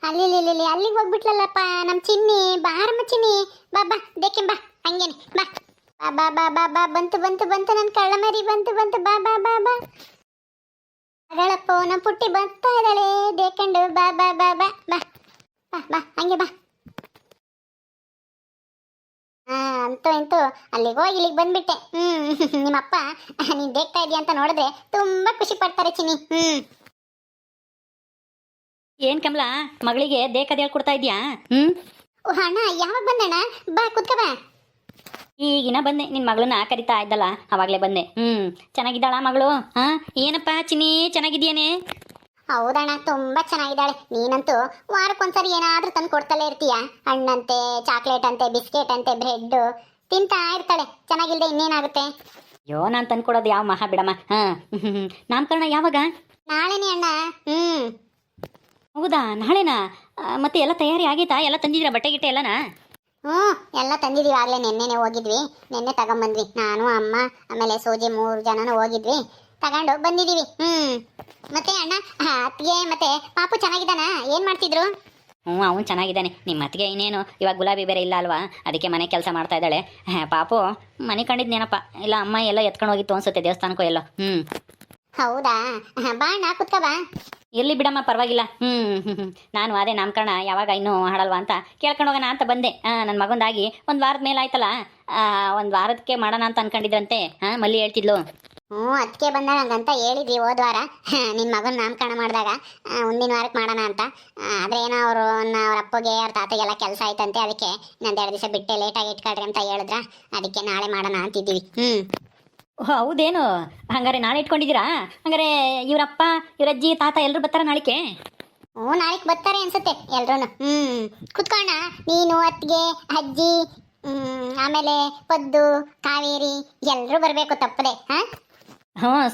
ಅಲ್ಲಿ ಅಲ್ಲಿಗೆ ಹೋಗ್ಬಿಟ್ಲಲ್ಲಪ್ಪ ನಮ್ಮ ಚಿನ್ನಿ. ಬಾರಮ್ಮ ಚಿನ್ನಿ, ಬಾ ಬಾ ದೇಕೆ ಬಾ, ಹಂಗೇನೆ ಬಾ ಬಾ ಬಾ ಬಾ ಬಾ ಬಂತು ಬಂತು ಬಂತು ನನ್ನ ಕಳ್ಳ ಮರಿ ಬಂತು ಬಂತು, ಬಾ ಬಾ ಬಾ ಬಾ ಅದಳಪ್ಪ ನಮ್ಮ ಪುಟ್ಟಿ ಬರ್ತಾ ಇದ್ದಾಳೆ ದೇಕಂಡು, ಬಾ ಬಾ ಬಾ ಬಾ ಬಾ ಬಾ ಬಾ ಹಂಗೆ ಬಾ. ಹಾ ಅಂತೂ ಇಂತೂ ಅಲ್ಲಿಗೆ ಹೋಗಿ ಇಲ್ಲಿಗೆ ಬಂದ್ಬಿಟ್ಟೆ. ನಿಮ್ಮಪ್ಪ ನೀನ್ ದೇಕ್ತಾ ಇದೀಯ ಅಂತ ನೋಡಿದ್ರೆ ತುಂಬಾ ಖುಷಿ ಪಡ್ತಾರೆ ಚಿನ್ನಿ. ಏನ್ ಕಮಲಾ, ಮಗಳಿಗೆ ದೇಕದ ಹೇಳ್ಕೊಡ್ತಾ ಇದ್ಯಾ? ಓ ಅಣ್ಣ, ಯಾವಾಗ ಬಂದಣ್ಣ? ಬಾ ಕುತ್ಕ ಬಾ. ಈಗಿನ ಬಂದೆ, ನಿನ್ ಮಗಳನ್ನ ಕರಿತಾ ಇದ್ದಲ್ಲ ಅವಾಗ್ಲೇ ಬಂದೆ. ಚೆನ್ನಾಗಿದ್ದಾಳ ಮಗಳು? ಹಾ ಏನಪ್ಪ ಚಿನ್ನಿ, ಚೆನ್ನಾಗಿದ್ಯೇನೆ? ಹೌದಣ್ಣ, ತುಂಬಾ ಚೆನ್ನಾಗಿದ್ದಾಳೆ. ನೀನಂತೂ ವಾರಕ್ಕೊಂದ್ಸರಿ ಏನಾದ್ರೂ ತಂದು ಕೊಡ್ತಲೇ ಇರ್ತೀಯ. ಹಣ್ಣಂತೆ, ಚಾಕ್ಲೇಟ್ ಅಂತೆ, ಬಿಸ್ಕೆಟ್ ಅಂತೆ, ಬ್ರೆಡ್ ತಿಂತಾ ಇರ್ತಾಳೆ. ಚೆನ್ನಾಗಿಲ್ದೆ ಇನ್ನೇನಾಗುತ್ತೆ? ಅಯ್ಯೋ, ನಾನು ತಂದ್ಕೊಡೋದು ಯಾವ ಮಹಾ ಬಿಡಮ್ಮ. ನಾಮಕರಣ ಯಾವಾಗ? ನಾಳೆನೇ ಅಣ್ಣ. ಹೌದಾ, ನಾಳೆನಾ? ಮತ್ತೆ ಎಲ್ಲ ತಯಾರಿ ಆಗೈತಾ? ಎಲ್ಲ ತಂದಿದ್ದೀರಾ ಬಟ್ಟೆ ಗಿಟ್ಟೆ ಎಲ್ಲನಾ? ಎಲ್ಲ ತಂದಿದೀವಿ. ಆಗ್ಲೇ ನೆನ್ನೆನೆ ಹೋಗಿದ್ವಿ, ನೆನ್ನೆ ತಗೊಂಬಂದ್ವಿ. ನಾನು ಅಮ್ಮ ಆಮೇಲೆ ಸೂಜಿ 3 ಜನನು ಹೋಗಿದ್ವಿ, ತಗೊಂಡು ಬಂದಿದೀವಿ. ಮತ್ತೆ ಅಣ್ಣ, ಅತ್ತಿಗೆ ಮತ್ತೆ ಪಾಪು ಚೆನ್ನಾಗಿದ್ದಾನ? ಏನ್ ಮಾಡ್ತಿದ್ರು? ಅವನು ಚೆನ್ನಾಗಿದ್ದಾನೆ. ನಿಮ್ಮ ಅತ್ತಿಗೆ ಇನ್ನೇನು, ಇವಾಗ ಗುಲಾಬಿ ಬೇರೆ ಇಲ್ಲ ಅಲ್ವಾ, ಅದಕ್ಕೆ ಮನೆ ಕೆಲಸ ಮಾಡ್ತಾ ಇದ್ದಾಳೆ. ಪಾಪು ಮನೆ ಕಂಡಿದ್ನೇನಪ್ಪ, ಇಲ್ಲ ಅಮ್ಮ ಎಲ್ಲ ಎತ್ಕೊಂಡು ಹೋಗಿತ್ತು ಅನ್ಸುತ್ತೆ ದೇವಸ್ಥಾನಕ್ಕೂ ಎಲ್ಲೋ. ಹೌದಾ, ಬಾ ಅಣ್ಣ ಕುತ್ಕ ಬಾ. ಇರ್ಲಿ ಬಿಡಮ್ಮ, ಪರವಾಗಿಲ್ಲ. ನಾನು ಅದೇ ನಾಮಕರಣ ಯಾವಾಗ ಇನ್ನೂ ಹಾಡಲ್ವಾ ಅಂತ ಕೇಳ್ಕೊಂಡು ಹೋಗೋಣ ಅಂತ ಬಂದೆ. ನನ್ನ ಮಗಂದಾಗಿ ಒಂದು ವಾರದ ಮೇಲೆ ಆಯ್ತಲ್ಲ, ಒಂದು ವಾರದಕ್ಕೆ ಮಾಡೋಣ ಅಂತ ಅನ್ಕೊಂಡಿದ್ರಂತೆ. ಮಲ್ಲಿ ಹೇಳ್ತಿದ್ಲು. ಅದಕ್ಕೆ ಬಂದಾಗ ಹಂಗಂತ ಹೇಳಿದ್ವಿ ಹೋದ ವಾರ. ನಿನ್ನ ಮಗನ ನಾಮಕರಣ ಮಾಡಿದಾಗ ಮುಂದಿನ ವಾರಕ್ಕೆ ಮಾಡೋಣ ಅಂತ. ಆದರೆ ಏನೋ ಅವ್ರ ಅಪ್ಪಗೆ ಅವ್ರ ತಾತಗೆಲ್ಲ ಕೆಲಸ ಆಯ್ತಂತೆ, ಅದಕ್ಕೆ ಇನ್ನೊಂದು 2 ದಿವಸ ಬಿಟ್ಟೆ ಲೇಟಾಗಿ ಇಟ್ಕೊಳ್ರಿ ಅಂತ ಹೇಳಿದ್ರ, ಅದಕ್ಕೆ ನಾಳೆ ಮಾಡೋಣ ಅಂತಿದ್ದೀವಿ. ಹೌದೇನು? ಹಂಗಾರೆ ನಾಳೆ ಇಟ್ಕೊಂಡಿದ್ದೀರಾ? ಹಂಗಾರೆ ಇವರಪ್ಪ, ಇವರಜ್ಜಿ, ತಾತ ಎಲ್ಲರೂ ಬರ್ತಾರ ನಾಳಿಕೆ? ನಾಳೆಗೆ ಬರ್ತಾರೆ ಅನ್ಸುತ್ತೆ ಎಲ್ರೂ. ಕುತ್ಕೋಣ, ನೀನು, ಅತ್ತಿಗೆ, ಅಜ್ಜಿ, ಆಮೇಲೆ ಪದ್ದು, ಕಾವೇರಿ ಎಲ್ಲರೂ ಬರಬೇಕು ತಪ್ಪದೆ.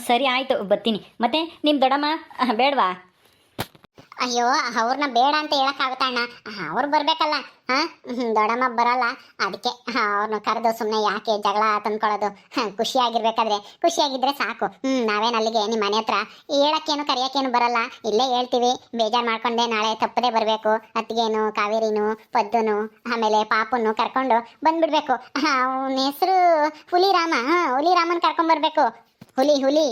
ಸರಿ ಆಯ್ತು, ಬರ್ತೀನಿ. ಮತ್ತೆ ನಿಮ್ಮ ದೊಡ್ಡಮ್ಮ ಬೇಡವಾ? ಅಯ್ಯೋ, ಅವ್ರನ್ನ ಬೇಡ ಅಂತ ಹೇಳಕ್ಕಾಗುತ್ತಾ ಅಣ್ಣ? ಅವ್ರು ಬರ್ಬೇಕಲ್ಲ. ದೊಡ್ಡಮ್ಮ ಬರಲ್ಲ, ಅದಕ್ಕೆ ಅವ್ರನ್ನ ಕರೆದು ಸುಮ್ಮನೆ ಯಾಕೆ ಜಗಳ ತಂದ್ಕೊಳ್ಳೋದು? ಖುಷಿಯಾಗಿರ್ಬೇಕಾದ್ರೆ ಖುಷಿಯಾಗಿದ್ರೆ ಸಾಕು. ನಾವೇನು ಅಲ್ಲಿಗೆ ನಿಮ್ಮ ಮನೆ ಹತ್ರ ಹೇಳಕ್ಕೇನು ಕರೆಯೋಕ್ಕೇನು ಬರಲ್ಲ, ಇಲ್ಲೇ ಹೇಳ್ತೀವಿ. ಬೇಜಾರು ಮಾಡ್ಕೊಂಡೆ ನಾಳೆ ತಪ್ಪದೆ ಬರಬೇಕು. ಅತ್ತಿಗೇನು, ಕಾವೇರಿನು, ಪದ್ದುನು, ಆಮೇಲೆ ಪಾಪನ್ನು ಕರ್ಕೊಂಡು ಬಂದ್ಬಿಡ್ಬೇಕು. ಅವನ ಹೆಸರು ಹುಲಿರಾಮ. ಹುಲಿರಾಮನ್ ಕರ್ಕೊಂಡ್ಬರ್ಬೇಕು. ಹುಲಿ.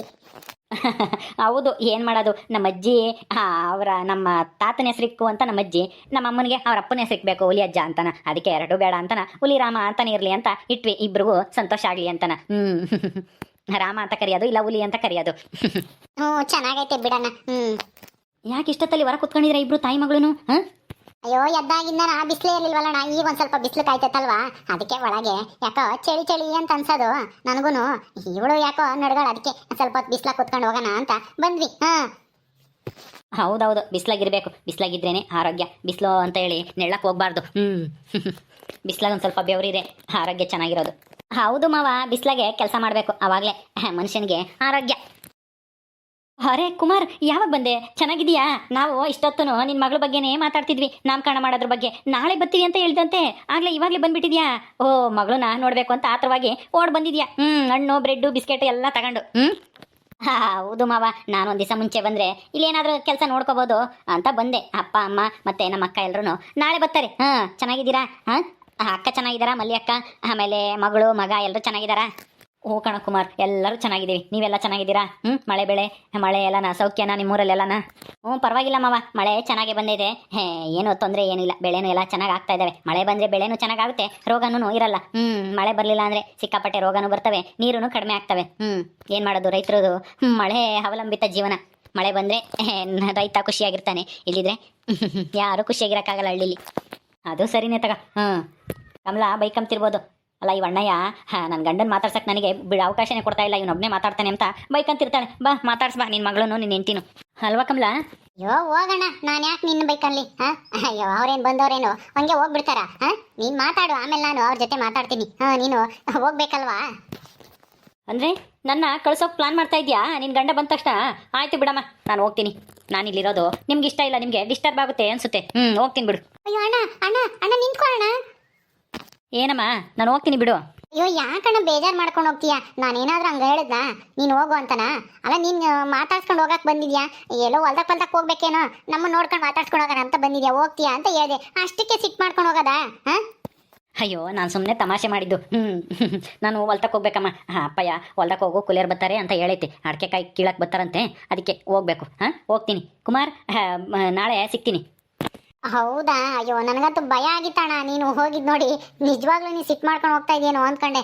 ಹೌದು, ಏನು ಮಾಡೋದು, ನಮ್ಮ ಅಜ್ಜಿ ನಮ್ಮ ತಾತನ ಹೆಸರಿಕ್ಕು ಅಂತ ನಮ್ಮ ಅಜ್ಜಿ, ನಮ್ಮ ಅಮ್ಮನಿಗೆ ಅವ್ರ ಅಪ್ಪನ ಹೆಸರಿಕ್ಬೇಕು ಹುಲಿ ಅಜ್ಜ ಅಂತಾನ. ಅದಕ್ಕೆ 2 ಬೇಡ ಅಂತಾನ ಹುಲಿರಾಮ ಅಂತಾನೆ ಇರಲಿ ಅಂತ ಇಟ್ವಿ, ಇಬ್ರಿಗೂ ಸಂತೋಷ ಆಗಲಿ ಅಂತಾನ. ರಾಮ ಅಂತ ಕರೆಯೋದು, ಇಲ್ಲ ಹುಲಿ ಅಂತ ಕರೆಯೋದು. ಚೆನ್ನಾಗೈತೆ ಬಿಡಣ್ಣ. ಯಾಕೆ ಇಷ್ಟೊತ್ತಲ್ಲಿ ಹೊರ ಕುತ್ಕೊಂಡಿದ್ರ ಇಬ್ರು ತಾಯಿ ಮಗಳು? ಅಯ್ಯೋ, ಎದ್ದಾಗಿಂದ ಬಿಸಿಲೇ ಇರ್ಲಿಲ್ವಲ್ಲಣ್ಣ, ಈಗ ಒಂದ್ ಸ್ವಲ್ಪ ಬಿಸಿಲು ಕಾಯ್ತೈತಲ್ವಾ, ಅದಕ್ಕೆ ಒಳಗೆ ಯಾಕೋ ಚಳಿ ಅಂತ ಅನ್ಸೋದು ನನಗೂನು. ಇವಳು ಯಾಕೋ ನಡ್ಗಳು, ಅದಕ್ಕೆ ಸ್ವಲ್ಪ ಹೊತ್ತು ಬಿಸಿಲಾಗ ಕುತ್ಕೊಂಡು ಹೋಗೋಣ ಅಂತ ಬಂದ್ವಿ. ಹೌದೌದು, ಬಿಸಿಲಾಗಿರ್ಬೇಕು. ಬಿಸಿಲಾಗಿದ್ರೇನೆ ಆರೋಗ್ಯ. ಬಿಸಿಲು ಅಂತ ಹೇಳಿ ನೆಳ್ಳಕ್ಕೆ ಹೋಗ್ಬಾರ್ದು. ಬಿಸಿಲಾಗ ಒಂದು ಸ್ವಲ್ಪ ಬೆವರಿದೆ, ಆರೋಗ್ಯ ಚೆನ್ನಾಗಿರೋದು. ಹೌದು ಮಾವ, ಬಿಸಿಲಾಗೆ ಕೆಲಸ ಮಾಡಬೇಕು, ಆವಾಗಲೇ ಮನುಷ್ಯನಿಗೆ ಆರೋಗ್ಯ. ಅರೆ ಕುಮಾರ್, ಯಾವಾಗ ಬಂದೆ? ಚೆನ್ನಾಗಿದೀಯಾ? ನಾವು ಇಷ್ಟೊತ್ತು ನಿನ್ನ ಮಗಳ ಬಗ್ಗೆನೇ ಮಾತಾಡ್ತಿದ್ವಿ, ನಾಮಕರಣ ಮಾಡೋದ್ರ ಬಗ್ಗೆ. ನಾಳೆ ಬರ್ತೀವಿ ಅಂತ ಹೇಳ್ದಂತೆ, ಆಗ್ಲೇ ಇವಾಗಲೇ ಬಂದ್ಬಿಟ್ಟಿದ್ಯಾ? ಓ, ಮಗಳನ್ನ ನೋಡ್ಬೇಕು ಅಂತ ಆತರವಾಗಿ ಓಡ್ ಬಂದಿದ್ಯಾ? ಹಣ್ಣು, ಬ್ರೆಡ್ಡು, ಬಿಸ್ಕೆಟ್ ಎಲ್ಲ ತಗೊಂಡು. ಹೌದು ಮಾವ, ನಾನು ಒಂದು ದಿವಸ ಮುಂಚೆ ಬಂದರೆ ಇಲ್ಲೇನಾದರೂ ಕೆಲಸ ನೋಡ್ಕೋಬೋದು ಅಂತ ಬಂದೆ. ಅಪ್ಪ, ಅಮ್ಮ ಮತ್ತೆ ನಮ್ಮ ಅಕ್ಕ ಎಲ್ಲರೂ ನಾಳೆ ಬರ್ತಾರೆ. ಚೆನ್ನಾಗಿದ್ದೀರಾ? ಅಕ್ಕ ಚೆನ್ನಾಗಿದ್ದಾರಾ? ಮಲ್ಲಿ ಅಕ್ಕ, ಆಮೇಲೆ ಮಗಳು, ಮಗ ಎಲ್ಲರೂ ಚೆನ್ನಾಗಿದ್ದಾರಾ? ಓ ಕಣ ಕುಮಾರ್, ಎಲ್ಲರೂ ಚೆನ್ನಾಗಿದ್ದೀವಿ. ನೀವೆಲ್ಲ ಚೆನ್ನಾಗಿದ್ದೀರಾ? ಮಳೆ ಬೆಳೆ ಮಳೆ ಎಲ್ಲನ ಸೌಖ್ಯನಾ ನಿಮ್ಮೂರಲ್ಲೆಲ್ಲನ? ಪರವಾಗಿಲ್ಲ ಮಾವ, ಮಳೆ ಚೆನ್ನಾಗಿ ಬಂದಿದೆ. ಏನು ತೊಂದರೆ ಏನಿಲ್ಲ, ಬೆಳೆನೂ ಎಲ್ಲ ಚೆನ್ನಾಗಿ ಆಗ್ತಾ ಇದ್ದಾವೆ. ಮಳೆ ಬಂದರೆ ಬೆಳೆನೂ ಚೆನ್ನಾಗಾಗುತ್ತೆ, ರೋಗನೂ ಇರಲ್ಲ. ಮಳೆ ಬರಲಿಲ್ಲ ಅಂದರೆ ಸಿಕ್ಕಾಪಟ್ಟೆ ರೋಗನೂ ಬರ್ತವೆ, ನೀರೂ ಕಡಿಮೆ ಆಗ್ತವೆ. ಏನು ಮಾಡೋದು, ರೈತರದು ಮಳೆ ಅವಲಂಬಿತ ಜೀವನ. ಮಳೆ ಬಂದರೆ ರೈತ ಖುಷಿಯಾಗಿರ್ತಾನೆ, ಇಲ್ಲಿದ್ರೆ ಯಾರೂ ಖುಷಿಯಾಗಿರೋಕ್ಕಾಗಲ್ಲ ಹಳ್ಳಿಲಿ. ಅದು ಸರಿನೇ ತಗ. ಕಮಲಾ ಬೈಕಂತಿರ್ಬೋದು ಅಲ್ಲ, ಈ ಅಣ್ಣಯ್ಯ ನನ್ನ ಗಂಡನ ಮಾತಾಡ್ಸಕ್ಕೆ ನನಗೆ ಅವಕಾಶನೇ ಕೊಡ್ತಾ ಇಲ್ಲ, ಇವನೊಬ್ಬನೇ ಮಾತಾಡ್ತಾನೆ ಅಂತ ಬೈಕಂತಿರ್ತಾಳೆ. ಬಾ ಮಾತಾಡ್ಸ್ಬಾ ನಿನ್ನ ಮಗಳನ್ನು, ನಿನ್ನ ಹೆಂಡ್ತಿನು ಅಲ್ವಾ ಕಮಲಾ? ಅಯ್ಯೋ ಹೋಗಣ್ಣ, ನಾನು ಯಾಕೆ ನಿನ್ನ ಬೈಕಲ್ಲಿ? ಅಯ್ಯೋ, ಅವ್ರೇನು ಬಂದವ್ರೇನು ಹಂಗೆ ಹೋಗ್ಬಿಡ್ತಾರ? ನೀನು ಮಾತಾಡು, ಆಮೇಲೆ ನಾನು ಅವ್ರ ಜೊತೆ ಮಾತಾಡ್ತೀನಿ. ನೀನು ಹೋಗ್ಬೇಕಲ್ವಾ? ಅಂದರೆ ನನ್ನ ಕಳ್ಸೋಕೆ ಪ್ಲಾನ್ ಮಾಡ್ತಾ ಇದೆಯಾ ನಿನ್ನ ಗಂಡ ಬಂದ ತಕ್ಷಣ? ಆಯಿತು ಬಿಡಮ್ಮ, ನಾನು ಹೋಗ್ತೀನಿ. ನಾನು ಇಲ್ಲಿರೋದು ನಿಮ್ಗೆ ಇಷ್ಟ ಇಲ್ಲ, ನಿಮಗೆ ಡಿಸ್ಟರ್ಬ್ ಆಗುತ್ತೆ ಅನಿಸುತ್ತೆ. ಹೋಗ್ತೀನಿ ಬಿಡು. ಅಯ್ಯೋ ಅಣ್ಣ ಅಣ್ಣ ಅಣ್ಣ ನಿಂತ್ಕೊಳ್ಳೋಣ. ಏನಮ್ಮ, ನಾನು ಹೋಗ್ತೀನಿ ಬಿಡು. ಅಯ್ಯೋ ಯಾಕಣ್ಣ ಬೇಜಾರು ಮಾಡ್ಕೊಂಡು ಹೋಗ್ತೀಯಾ? ನಾನೇನಾದ್ರೂ ಹಂಗ ಹೇಳಿದ್ನಾ? ನೀನು ಹೋಗು ಅಂತನಾ? ಅಲ್ಲ ನೀನ್ ಮಾತಾಡ್ಸ್ಕೊಂಡು ಹೋಗಕ್ ಬಂದಿದ್ಯಾ? ಎಲ್ಲೋ ಹೊಲ್ದಕ್ ಪಲ್ದಕ್ ಹೋಗ್ಬೇಕೇನೋ, ನಮ್ಮನ್ನ ನೋಡ್ಕೊಂಡು ಮಾತಾಡ್ಸ್ಕೊಂಡು ಹೋಗೋಣ ಅಂತ ಬಂದಿದ್ಯಾ? ಹೋಗ್ತೀಯಾ ಅಂತ ಹೇಳಿದೆ, ಅಷ್ಟಕ್ಕೆ ಸಿಟ್ಟು ಮಾಡ್ಕೊಂಡು ಹೋಗೋದಾ? ಹಾ ಅಯ್ಯೋ ನಾನು ಸುಮ್ಮನೆ ತಮಾಷೆ ಮಾಡಿದ್ದು. ನಾನು ಹೊಲ್ತಕ್ಕೆ ಹೋಗ್ಬೇಕಮ್ಮ. ಅಪ್ಪಯ್ಯ ಹೊಲ್ದಕ್ಕೆ ಹೋಗು ಕುಲಿಯರ್ ಬರ್ತಾರೆ ಅಂತ ಹೇಳೈತಿ, ಅಡಿಕೆಕಾಯಿ ಕೀಳಕ್ಕೆ ಬರ್ತಾರಂತೆ, ಅದಕ್ಕೆ ಹೋಗ್ಬೇಕು. ಹೋಗ್ತೀನಿ ಕುಮಾರ್, ನಾಳೆ ಸಿಗ್ತೀನಿ. ಹೌದಾ? ಅಯ್ಯೋ ನನಗಂತೂ ಭಯ ಆಗಿತ್ತಣ್ಣ, ನೀನು ಹೋಗಿದ್ ನೋಡಿ. ನಿಜವಾಗ್ಲೂ ನೀನು ಸಿಟ್ಟು ಮಾಡ್ಕೊಂಡು ಹೋಗ್ತಾ ಇದೆಯೇನೋ ಅಂದ್ಕೊಂಡೆ.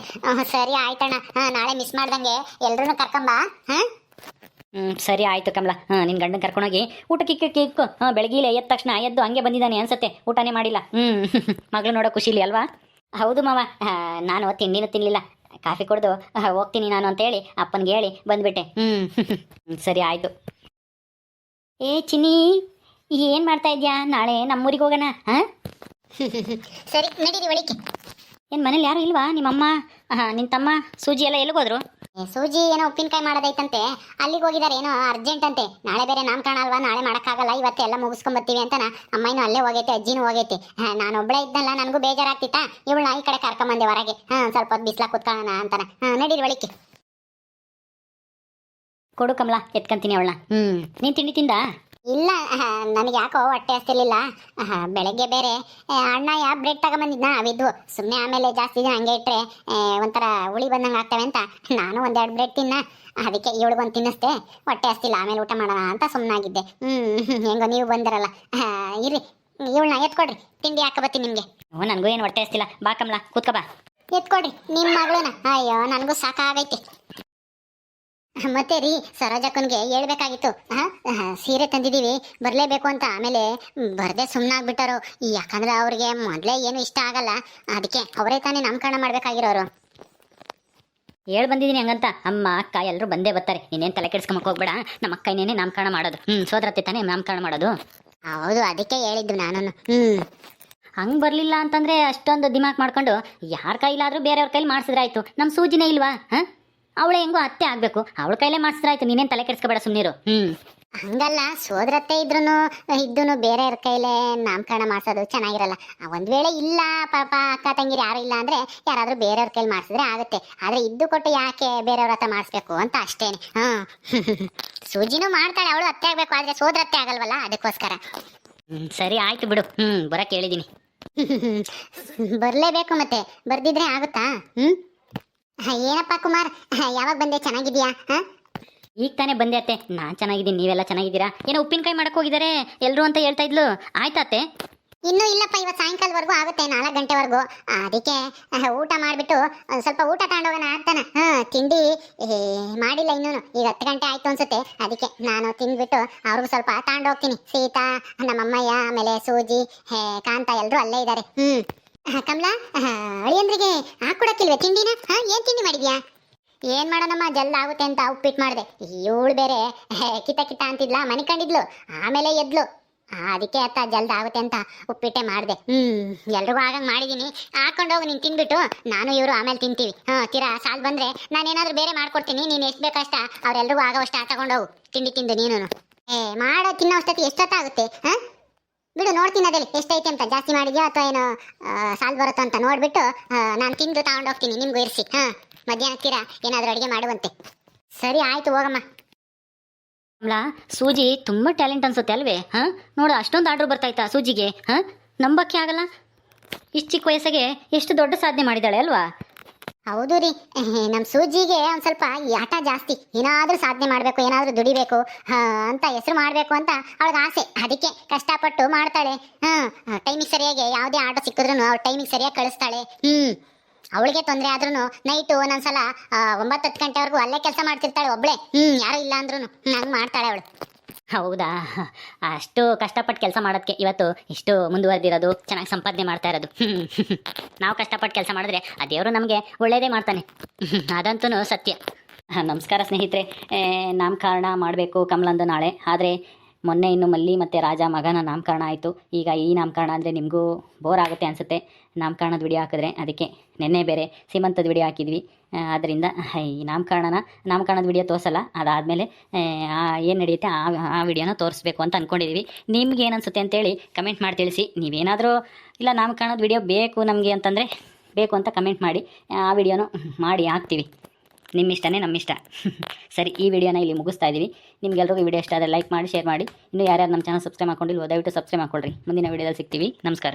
ಸರಿ ಆಯ್ತಣ್ಣ, ನಾಳೆ ಮಿಸ್ ಮಾಡ್ದಂಗೆ ಎಲ್ರೂ ಕರ್ಕೊಂಬ. ಸರಿ ಆಯಿತು ಕಮಲ. ನಿನ್ನ ಗಂಡನ ಕರ್ಕೊಂಡೋಗಿ ಊಟಕ್ಕೆ ಇಕ್ಕು. ಬೆಳಗ್ಗೆ ಎದ್ದ ತಕ್ಷಣ ಎದ್ದು ಹಂಗೆ ಬಂದಿದ್ದಾನೆ ಅನ್ಸತ್ತೆ, ಊಟನೇ ಮಾಡಿಲ್ಲ. ಮಗಳು ನೋಡೋ ಖುಷಿಲಿ ಅಲ್ವಾ? ಹೌದು ಮಾವ, ನಾನು ತಿಂಡಿನೂ ತಿನ್ನಲಿಲ್ಲ, ಕಾಫಿ ಕುಡ್ದು ಹೋಗ್ತೀನಿ ನಾನು ಅಂತೇಳಿ ಅಪ್ಪನಿಗೆ ಹೇಳಿ ಬಂದ್ಬಿಟ್ಟೆ. ಸರಿ ಆಯಿತು. ಏ ಚಿನ್ನಿ, ಏನು ಮಾಡ್ತಾ ಇದ್ಯಾ? ನಾಳೆ ನಮ್ಮೂರಿಗೆ ಹೋಗೋಣ. ಸರಿ ನಡೀರಿ ಒಳಿಕೆ. ಏನು ಮನೇಲಿ ಯಾರು ಇಲ್ವಾ? ನಿಮ್ಮಮ್ಮ, ನಿನ್ನ ತಮ್ಮ, ಸೂಜಿ ಎಲ್ಲ ಎಲ್ಲಿಗೋದ್ರು? ಸೂಜಿ ಏನೋ ಉಪ್ಪಿನಕಾಯಿ ಮಾಡೋದೈತಂತೆ, ಅಲ್ಲಿಗೆ ಹೋಗಿದ್ದಾರೆ. ಏನೋ ಅರ್ಜೆಂಟ್ ಅಂತೆ, ನಾಳೆ ಬೇರೆ ನಾಮಕರಣ ಅಲ್ವಾ, ನಾಳೆ ಮಾಡೋಕ್ಕಾಗಲ್ಲ, ಇವತ್ತೆಲ್ಲ ಮುಗಿಸ್ಕೊಂಬರ್ತೀವಿ ಅಂತಾನ. ಅಮ್ಮನೂ ಅಲ್ಲೇ ಹೋಗೈತೆ, ಅಜ್ಜಿನೂ ಹೋಗೈತೆ. ನಾನು ಒಬ್ಬಳೇ ಇದ್ದಲ್ಲ, ನನಗೂ ಬೇಜಾರಾಗ್ತಿತ್ತಾ, ಇವಳನ್ನ ಈ ಕಡೆ ಕರ್ಕೊಂಬಂದೆ ಹೊರಗೆ. ಸ್ವಲ್ಪ ಹೊತ್ತು ಬಿಸ್ಲಾಗ ಕೂತ್ಕೊಳ್ಳೋಣ ಅಂತಾನ. ನಡೀರಿ ಒಳಿಕೆ. ಕೊಡು ಕಮಲ, ಎತ್ಕೊಂತೀನಿ ಅವಳನ್ನ. ನೀನು ತಿಂಡಿ ತಿಂದ? ಇಲ್ಲ, ನನಗೆ ಯಾಕೋ ಹೊಟ್ಟೆ ಹಸ್ತಿರ್ಲಿಲ್ಲ. ಬೆಳಗ್ಗೆ ಬೇರೆ ಅಣ್ಣಯ್ಯ ಬ್ರೆಡ್ ತಗೊಂಬಂದಿದ್ನ, ಅವಿದ್ವು. ಸುಮ್ಮನೆ ಆಮೇಲೆ ಜಾಸ್ತಿ ದಿನ ಹಂಗೆ ಇಟ್ಟರೆ ಒಂಥರ ಹುಳಿ ಬಂದಂಗೆ ಆಗ್ತವೆ ಅಂತ ನಾನು ಒಂದೆರಡು ಬ್ರೆಡ್ ತಿನ್ನ, ಅದಕ್ಕೆ ಇವಳಿಗೊಂದು ತಿನ್ನಿಸ್ದೆ. ಹೊಟ್ಟೆ ಹಸ್ತಿಲ್ಲ, ಆಮೇಲೆ ಊಟ ಮಾಡೋಣ ಅಂತ ಸುಮ್ಮನಾಗಿದ್ದೆ. ಹೆಂಗೋ ನೀವು ಬಂದಿರಲ್ಲ. ಇರ್ರಿ, ಇವಳನ್ನ ಎತ್ಕೊಡ್ರಿ, ತಿಂಡಿ ಹಾಕಬತ್ತೀನಿ ನಿಮಗೆ. ನನಗೂ ಏನು ಹೊಟ್ಟೆ ಹಸ್ತಿಲ್ಲ, ಬಾ ಕಮಲ ಕೂತ್ಕೋ ಬಾ. ಎತ್ಕೊಡ್ರಿ ನಿಮ್ಮ ಮಗಳನ್ನ. ಅಯ್ಯೋ ನನಗೂ ಸಾಕಾಗೈತಿ. ಮತ್ತೆ ರೀ, ಸರೋಜಕ್ಕನಿಗೆ ಹೇಳ್ಬೇಕಾಗಿತ್ತು. ಸೀರೆ ತಂದಿದ್ದೀವಿ, ಬರಲೇಬೇಕು ಅಂತ. ಆಮೇಲೆ ಬರದೆ ಸುಮ್ಮನಾಗ್ಬಿಟ್ಟರು, ಯಾಕಂದ್ರೆ ಅವ್ರಿಗೆ ಮೊದಲೇ ಏನು ಇಷ್ಟ ಆಗಲ್ಲ, ಅದಕ್ಕೆ ಅವರೇ ತಾನೇ ನಾಮಕರಣ ಮಾಡ್ಬೇಕಾಗಿರೋರು. ಹೇಳ್ ಬಂದಿದ್ದೀನಿ ಹಂಗಂತ. ಅಮ್ಮ ಅಕ್ಕ ಎಲ್ಲರೂ ಬಂದೇ ಬರ್ತಾರೆ, ನೀನೇನು ತಲೆ ಕೆಡಿಸ್ಕೊಂಬಕ್ಕೆ ಹೋಗ್ಬೇಡ. ನಮ್ಮ ಅಕ್ಕ ಇನ್ನೇನೆ ನಾಮಕರಣ ಮಾಡೋದು. ಸೋದರತ್ತೆ ತಾನೇ ನಾಮಕರಣ ಮಾಡೋದು. ಹೌದು, ಅದಕ್ಕೆ ಹೇಳಿದ್ದು ನಾನು. ಹಂಗೆ ಬರಲಿಲ್ಲ ಅಂತಂದರೆ ಅಷ್ಟೊಂದು ದಿಮಾಕ್ ಮಾಡ್ಕೊಂಡು ಯಾರ ಕೈಲಾದರೂ ಬೇರೆಯವ್ರ ಕೈಲಿ ಮಾಡಿಸಿದ್ರಾಯ್ತು. ನಮ್ಮ ಸೂಜಿನೇ ಇಲ್ವಾ? ಅವಳೆ ಹೆಂಗೋ ಅತ್ತೆ ಆಗಬೇಕು, ಅವಳ ಕೈಲೇ ಮಾಡಿಸಿದ್ರಾಯ್ತು. ನೀನೇನು ತಲೆ ಕೆಡಿಸ್ಕೋಬೇಡ, ಸುಮ್ಮನಿರು. ಹಂಗಲ್ಲ, ಸೋದರತ್ತೆ ಇದ್ದೂ ಬೇರೆಯವ್ರ ಕೈಲೇ ನಾಮಕರಣ ಮಾಡಿಸೋದು ಚೆನ್ನಾಗಿರಲ್ಲ. ಒಂದು ವೇಳೆ ಇಲ್ಲ ಪಾಪ ಅಕ್ಕ ತಂಗಿರು ಯಾರು ಇಲ್ಲ ಅಂದರೆ ಯಾರಾದರೂ ಬೇರೆಯವ್ರ ಕೈಲಿ ಮಾಡಿಸಿದ್ರೆ ಆಗುತ್ತೆ. ಆದರೆ ಇದ್ದು ಕೊಟ್ಟು ಯಾಕೆ ಬೇರೆಯವ್ರ ಹತ್ರ ಮಾಡಿಸ್ಬೇಕು ಅಂತ ಅಷ್ಟೇನೆ. ಸೂಜಿನೂ ಮಾಡ್ತಾಳೆ, ಅವಳು ಅತ್ತೆ ಆಗಬೇಕು, ಆದರೆ ಸೋದರತ್ತೆ ಆಗಲ್ವಲ್ಲ, ಅದಕ್ಕೋಸ್ಕರ. ಸರಿ ಆಯ್ತು ಬಿಡು, ಬರಕ್ಕೆ ಹೇಳಿದ್ದೀನಿ. ಬರಲೇಬೇಕು, ಮತ್ತೆ ಬರ್ದಿದ್ರೆ ಆಗುತ್ತಾ? ಏನಪ್ಪ ಕುಮಾರ್, ಯಾವಾಗ ಬಂದೆ? ಚೆನ್ನಾಗಿದ್ಯಾ? ಈಗ ತಾನೇ ಬಂದೆ ಅತ್ತೆ. ನಾನು ಚೆನ್ನಾಗಿದ್ದೀನಿ, ನೀವೆಲ್ಲ ಚೆನ್ನಾಗಿದ್ದೀರಾ? ಏನೋ ಉಪ್ಪಿನಕಾಯಿ ಮಾಡಕ್ಕೆ ಹೋಗಿದ್ದಾರೆ ಎಲ್ಲರೂ ಅಂತ ಹೇಳ್ತಾ ಇದ್ಲು, ಆಯ್ತಾ ಅತ್ತೆ? ಇನ್ನೂ ಇಲ್ಲಪ್ಪ, ಇವತ್ತು ಸಾಯಂಕಾಲವರೆಗೂ ಆಗುತ್ತೆ, 4 ಗಂಟೆವರೆಗೂ. ಅದಕ್ಕೆ ಊಟ ಮಾಡಿಬಿಟ್ಟು ಸ್ವಲ್ಪ ಊಟ ತಗೊಂಡೋಗೋಣ ಅಂತಾನೆ. ತಿಂಡಿ ಮಾಡಿಲ್ಲ ಇನ್ನೂ, ಈಗ 10 ಗಂಟೆ ಆಯಿತು ಅನ್ಸುತ್ತೆ. ಅದಕ್ಕೆ ನಾನು ತಿಂದ್ಬಿಟ್ಟು ಅವ್ರಿಗೂ ಸ್ವಲ್ಪ ತಗೊಂಡೋಗ್ತೀನಿ. ಸೀತಾ, ನಮ್ಮಮ್ಮಯ್ಯ, ಆಮೇಲೆ ಸೂಜಿ, ಕಾಂತ ಎಲ್ಲರೂ ಅಲ್ಲೇ ಇದ್ದಾರೆ. ಕಮಲಾ, ಅಳಿಯಂದ್ರಿಗೆ ಹಾಕೊಡಕ್ಕಿಲ್ವೇ ತಿಂಡಿನ? ಏನು ತಿಂಡಿ ಮಾಡಿದ್ಯಾ? ಏನು ಮಾಡೋಣಮ್ಮ, ಜಲ್ದ ಆಗುತ್ತೆ ಅಂತ ಉಪ್ಪಿಟ್ಟು ಮಾಡಿದೆ. ಇವಳು ಬೇರೆ ಕಿತ ಕಿತ ಅಂತಿದ್ಲ, ಮನೆ ಕಂಡಿದ್ಲು, ಆಮೇಲೆ ಎದ್ಲು. ಅದಕ್ಕೆ ಅತ್ತ ಜಲ್ದ ಆಗುತ್ತೆ ಅಂತ ಉಪ್ಪಿಟ್ಟೆ ಮಾಡಿದೆ. ಎಲ್ರಿಗೂ ಆಗಂಗೆ ಮಾಡಿದ್ದೀನಿ. ಹಾಕೊಂಡೋಗಿ ನೀನು ತಿಂದ್ಬಿಟ್ಟು ನಾನು ಇವರು ಆಮೇಲೆ ತಿಂತೀವಿ. ತೀರಾ ಸಾಲ್ ಬಂದರೆ ನಾನೇನಾದರೂ ಬೇರೆ ಮಾಡ್ಕೊಡ್ತೀನಿ, ನೀನು ಎಷ್ಟು ಬೇಕಷ್ಟ ಅವರೆಲ್ರಿಗೂ ಆಗೋವಷ್ಟು ತಗೊಂಡೋಗು ತಿಂಡಿ ತಿಂದು. ನೀನು ಮಾಡೋ ತಿನ್ನೋ ಅಷ್ಟೊತ್ತಿ ಎಷ್ಟೊತ್ತಾಗುತ್ತೆ? ಬಿಡು, ನೋಡ್ತೀನಿ ಅದಲ್ಲಿ ಎಷ್ಟೈತೆ ಅಂತ. ಜಾಸ್ತಿ ಮಾಡಿದ್ಯೋ ಅಥವಾ ಏನೋ ಸಾಲ್ ಬರುತ್ತೋ ಅಂತ ನೋಡ್ಬಿಟ್ಟು ನಾನು ತಿಂದು ತಗೊಂಡೋಗ್ತೀನಿ, ನಿಮ್ಗೂ ಇರಿಸಿ. ಮಧ್ಯಾಹ್ನಕ್ಕಿರ ಏನಾದರೂ ಅಡುಗೆ ಮಾಡುವಂತೆ. ಸರಿ ಆಯಿತು, ಹೋಗಮ್ಮ. ಕಮಲಾ, ಸೂಜಿ ತುಂಬ ಟ್ಯಾಲೆಂಟ್ ಅನ್ಸುತ್ತೆ ಅಲ್ವೇ? ನೋಡು, ಅಷ್ಟೊಂದು ಆರ್ಡ್ರ್ ಬರ್ತಾಯ್ತಾ ಸೂಜಿಗೆ? ನಂಬಕ್ಕೆ ಆಗಲ್ಲ, ಇಷ್ಟು ಚಿಕ್ಕ ವಯಸ್ಸಿಗೆ ಎಷ್ಟು ದೊಡ್ಡ ಸಾಧನೆ ಮಾಡಿದ್ದಾಳೆ ಅಲ್ವಾ? ಹೌದು ರೀ, ನಮ್ಮ ಸೂಜಿಗೆ ಒಂದು ಸ್ವಲ್ಪ ಆಟ ಜಾಸ್ತಿ. ಏನಾದರೂ ಸಾಧನೆ ಮಾಡಬೇಕು, ಏನಾದರೂ ದುಡಿಬೇಕು ಅಂತ, ಹೆಸರು ಮಾಡಬೇಕು ಅಂತ ಅವಳಿಗೆ ಆಸೆ. ಅದಕ್ಕೆ ಕಷ್ಟಪಟ್ಟು ಮಾಡ್ತಾಳೆ. ಟೈಮಿಗೆ ಸರಿಯಾಗಿ ಯಾವುದೇ ಆಟ ಸಿಕ್ಕಿದ್ರೂ ಅವ್ಳು ಟೈಮಿಗೆ ಸರಿಯಾಗಿ ಕಳಿಸ್ತಾಳೆ. ಅವಳಿಗೆ ತೊಂದರೆ ಆದ್ರೂ ನೈಟು ಒಂದೊಂದ್ಸಲ 9-10 ಗಂಟೆವರೆಗೂ ಅಲ್ಲೇ ಕೆಲಸ ಮಾಡ್ತಿರ್ತಾಳೆ ಒಬ್ಳೆ. ಯಾರು ಇಲ್ಲ ಅಂದ್ರೂ ಹಂಗೆ ಮಾಡ್ತಾಳೆ ಅವಳು. ಹೌದಾ? ಅಷ್ಟು ಕಷ್ಟಪಟ್ಟು ಕೆಲಸ ಮಾಡೋದಕ್ಕೆ ಇವತ್ತು ಇಷ್ಟು ಮುಂದುವರೆದಿರೋದು, ಚೆನ್ನಾಗಿ ಸಂಪಾದನೆ ಮಾಡ್ತಾ ಇರೋದು. ನಾವು ಕಷ್ಟಪಟ್ಟು ಕೆಲಸ ಮಾಡಿದ್ರೆ ಆ ದೇವರು ನಮಗೆ ಒಳ್ಳೆಯದೇ ಮಾಡ್ತಾನೆ, ಅದಂತೂ ಸತ್ಯ. ನಮಸ್ಕಾರ ಸ್ನೇಹಿತರೆ. ನಾಮಕರಣ ಮಾಡಬೇಕು ಕಮಲಂದು ನಾಳೆ. ಆದರೆ ಮೊನ್ನೆ ಇನ್ನು ಮಲ್ಲಿ ಮತ್ತು ರಾಜ ಮಗನ ನಾಮಕರಣ ಆಯಿತು. ಈಗ ಈ ನಾಮಕರಣ ಅಂದರೆ ನಿಮಗೂ ಬೋರ್ ಆಗುತ್ತೆ ಅನಿಸುತ್ತೆ ನಾಮಕರಣದ ವಿಡಿಯೋ ಹಾಕಿದ್ರೆ. ಅದಕ್ಕೆ ನಿನ್ನೆ ಬೇರೆ ಸೀಮಂತದ ವಿಡಿಯೋ ಹಾಕಿದ್ವಿ. ಆದ್ದರಿಂದ ಈ ನಾಮಕರಣದ ವಿಡಿಯೋ ತೋರಿಸಲ್ಲ, ಅದಾದಮೇಲೆ ಏನು ನಡೆಯುತ್ತೆ ಆ ವಿಡಿಯೋನ ತೋರಿಸ್ಬೇಕು ಅಂತ ಅಂದ್ಕೊಂಡಿದ್ದೀವಿ. ನಿಮ್ಗೆ ಏನು ಅನಿಸುತ್ತೆ ಅಂತೇಳಿ ಕಮೆಂಟ್ ಮಾಡಿ ತಿಳಿಸಿ. ನೀವೇನಾದರೂ ಇಲ್ಲ ನಾಮಕರಣದ ವಿಡಿಯೋ ಬೇಕು ನಮಗೆ ಅಂತಂದರೆ ಬೇಕು ಅಂತ ಕಮೆಂಟ್ ಮಾಡಿ ಆ ವಿಡಿಯೋನು ಮಾಡಿ ಹಾಕ್ತೀವಿ. ನಿಮ್ಮಿಷ್ಟನೇ ನಮ್ಮಿಷ್ಟ. ಸರಿ, ಈ ವಿಡಿಯೋನ ಇಲ್ಲಿ ಮುಗಿಸ್ತಾ ಇದ್ದೀವಿ. ನಿಮ್ಗೆಲ್ರಿಗೂ ಈ ವಿಡಿಯೋ ಇಷ್ಟ ಆದರೆ ಲೈಕ್ ಮಾಡಿ, ಶೇರ್ ಮಾಡಿ. ಇನ್ನೂ ಯಾರ್ಯಾರು ನಮ್ಮ ಚಾನಲ್ ಸಬ್ಸ್ಕ್ರೈಬ್ ಮಾಡ್ಕೊಂಡಿಲ್ವೋ ದಯವಿಟ್ಟು ಸಬ್ಸ್ಕ್ರೈಬ್ ಮಾಡ್ಕೊಳ್ರಿ. ಮುಂದಿನ ವಿಡಿಯೋದಲ್ಲಿ ಸಿಗ್ತೀವಿ. ನಮಸ್ಕಾರ.